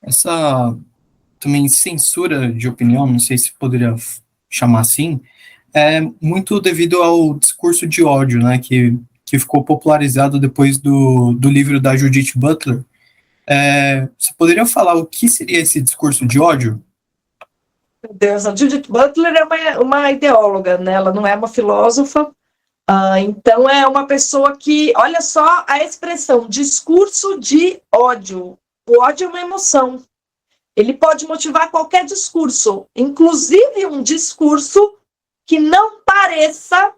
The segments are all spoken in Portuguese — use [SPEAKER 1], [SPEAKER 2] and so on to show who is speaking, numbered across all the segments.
[SPEAKER 1] Essa também censura de opinião, não sei se poderia chamar assim, é muito devido ao discurso de ódio, né, que ficou popularizado depois do livro da Judith Butler. Você poderia falar o que seria esse discurso de ódio?
[SPEAKER 2] Meu Deus, a Judith Butler é uma ideóloga, né? Ela não é uma filósofa, então é uma pessoa que, olha só a expressão, discurso de ódio. O ódio é uma emoção. Ele pode motivar qualquer discurso, inclusive um discurso que não pareça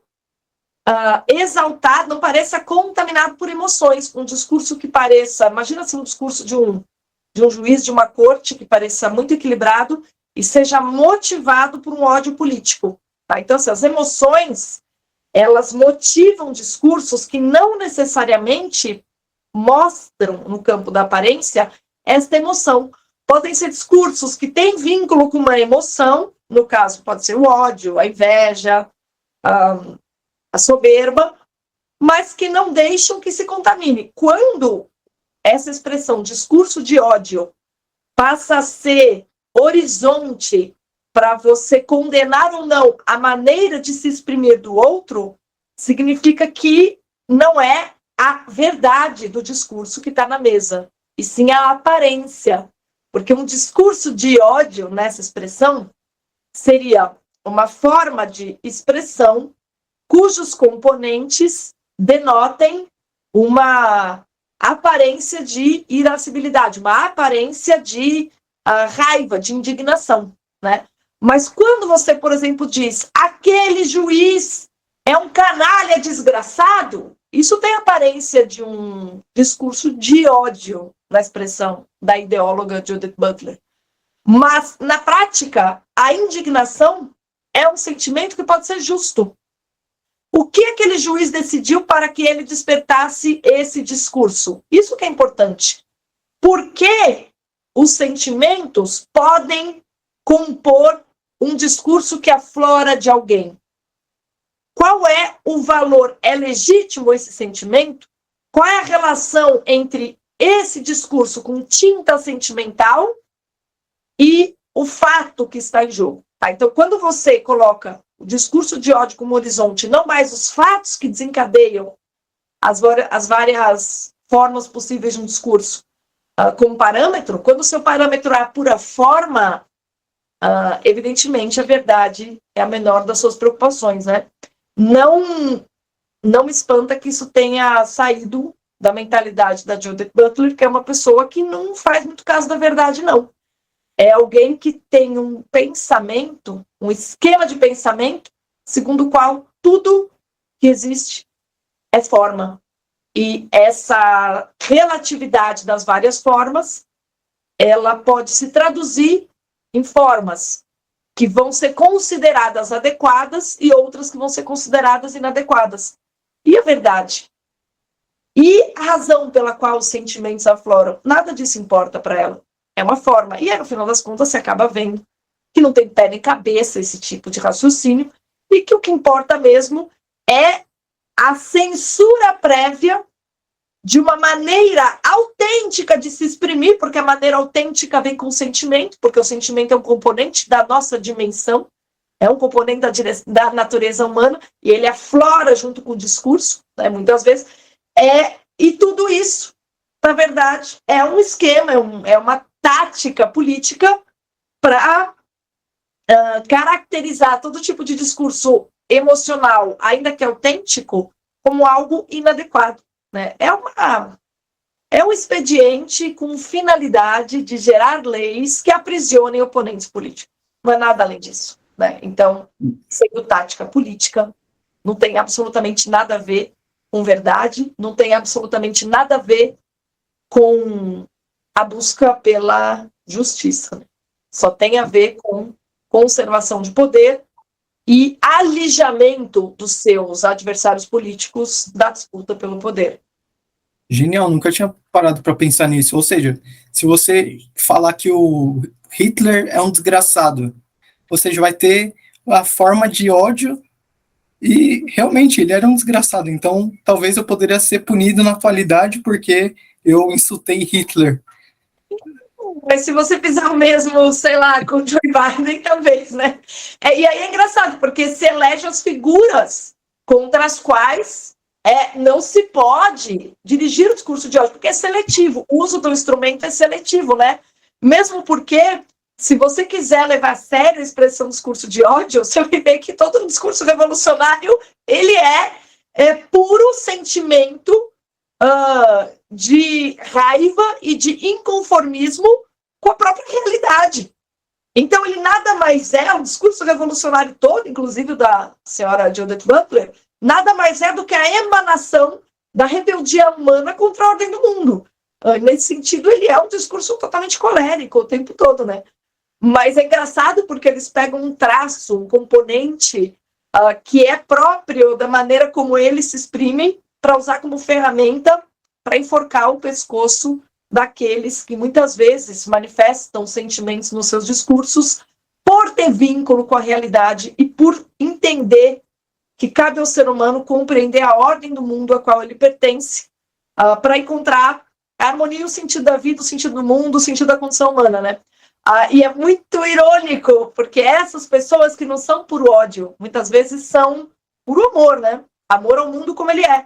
[SPEAKER 2] exaltado, não pareça contaminado por emoções. Um discurso que pareça, imagina assim, um discurso de um juiz de uma corte que pareça muito equilibrado e seja motivado por um ódio político. Tá? Então, assim, as emoções, elas motivam discursos que não necessariamente mostram, no campo da aparência, esta emoção. Podem ser discursos que têm vínculo com uma emoção, no caso pode ser o ódio, a inveja, a soberba, mas que não deixam que se contamine. Quando essa expressão discurso de ódio passa a ser horizonte para você condenar ou não a maneira de se exprimir do outro, significa que não é a verdade do discurso que está na mesa, e sim a aparência. Porque um discurso de ódio, nessa expressão, seria uma forma de expressão cujos componentes denotem uma aparência de irascibilidade, uma aparência de raiva, de indignação, né? Mas quando você, por exemplo, diz aquele juiz é um canalha desgraçado, isso tem aparência de um discurso de ódio na expressão da ideóloga Judith Butler. Mas, na prática, a indignação é um sentimento que pode ser justo. O que aquele juiz decidiu para que ele despertasse esse discurso? Isso que é importante. Por que os sentimentos podem compor um discurso que aflora de alguém? Qual é o valor? É legítimo esse sentimento? Qual é a relação entre esse discurso com tinta sentimental e o fato que está em jogo? Tá? Então, quando você coloca o discurso de ódio como horizonte, não mais os fatos que desencadeiam as várias formas possíveis de um discurso como parâmetro, quando o seu parâmetro é a pura forma, evidentemente a verdade é a menor das suas preocupações, né? Não me espanta que isso tenha saído da mentalidade da Judith Butler, que é uma pessoa que não faz muito caso da verdade, não. É alguém que tem um pensamento, um esquema de pensamento, segundo o qual tudo que existe é forma. E essa relatividade das várias formas, ela pode se traduzir em formas que vão ser consideradas adequadas e outras que vão ser consideradas inadequadas. E a verdade? E a razão pela qual os sentimentos afloram? Nada disso importa para ela. É uma forma. E aí, no final das contas, você acaba vendo que não tem pé nem cabeça esse tipo de raciocínio e que o que importa mesmo é a censura prévia de uma maneira autêntica de se exprimir, porque a maneira autêntica vem com o sentimento, porque o sentimento é um componente da nossa dimensão, é um componente da natureza humana, e ele aflora junto com o discurso, né, muitas vezes, e tudo isso, na verdade, é um esquema, é uma tática política para caracterizar todo tipo de discurso emocional, ainda que autêntico, como algo inadequado. Né? É um expediente com finalidade de gerar leis que aprisionem oponentes políticos. Não é nada além disso. Né? Então, sendo tática política, não tem absolutamente nada a ver com verdade, não tem absolutamente nada a ver com a busca pela justiça. Né? Só tem a ver com conservação de poder e alijamento dos seus adversários políticos da disputa pelo poder.
[SPEAKER 1] Genial, nunca tinha parado para pensar nisso. Ou seja, se você falar que o Hitler é um desgraçado, você já vai ter a forma de ódio e realmente ele era um desgraçado. Então, talvez eu poderia ser punido na atualidade porque eu insultei Hitler.
[SPEAKER 2] Mas se você fizer o mesmo, sei lá, com o Joe Biden, talvez, né? E aí é engraçado, porque se elege as figuras contra as quais não se pode dirigir o discurso de ódio, porque é seletivo. O uso do instrumento é seletivo, né? Mesmo porque, se você quiser levar a sério a expressão do discurso de ódio, você vai ver que todo discurso revolucionário, ele é puro sentimento de raiva e de inconformismo com a própria realidade. Então, ele nada mais é, o discurso revolucionário todo, inclusive da senhora Judith Butler, nada mais é do que a emanação da rebeldia humana contra a ordem do mundo. Nesse sentido, ele é um discurso totalmente colérico o tempo todo, né? Mas é engraçado porque eles pegam um traço, um componente que é próprio da maneira como eles se exprimem para usar como ferramenta para enforcar o pescoço daqueles que muitas vezes manifestam sentimentos nos seus discursos por ter vínculo com a realidade e por entender que cabe ao ser humano compreender a ordem do mundo a qual ele pertence para encontrar a harmonia e o sentido da vida, o sentido do mundo, o sentido da condição humana, né? E é muito irônico, porque essas pessoas que não são por ódio, muitas vezes são por amor, né? Amor ao mundo como ele é.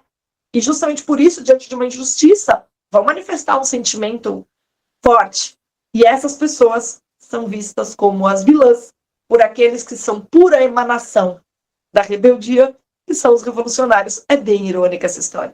[SPEAKER 2] E justamente por isso, diante de uma injustiça, vão manifestar um sentimento forte. E essas pessoas são vistas como as vilãs por aqueles que são pura emanação da rebeldia, que são os revolucionários. É bem irônica essa história.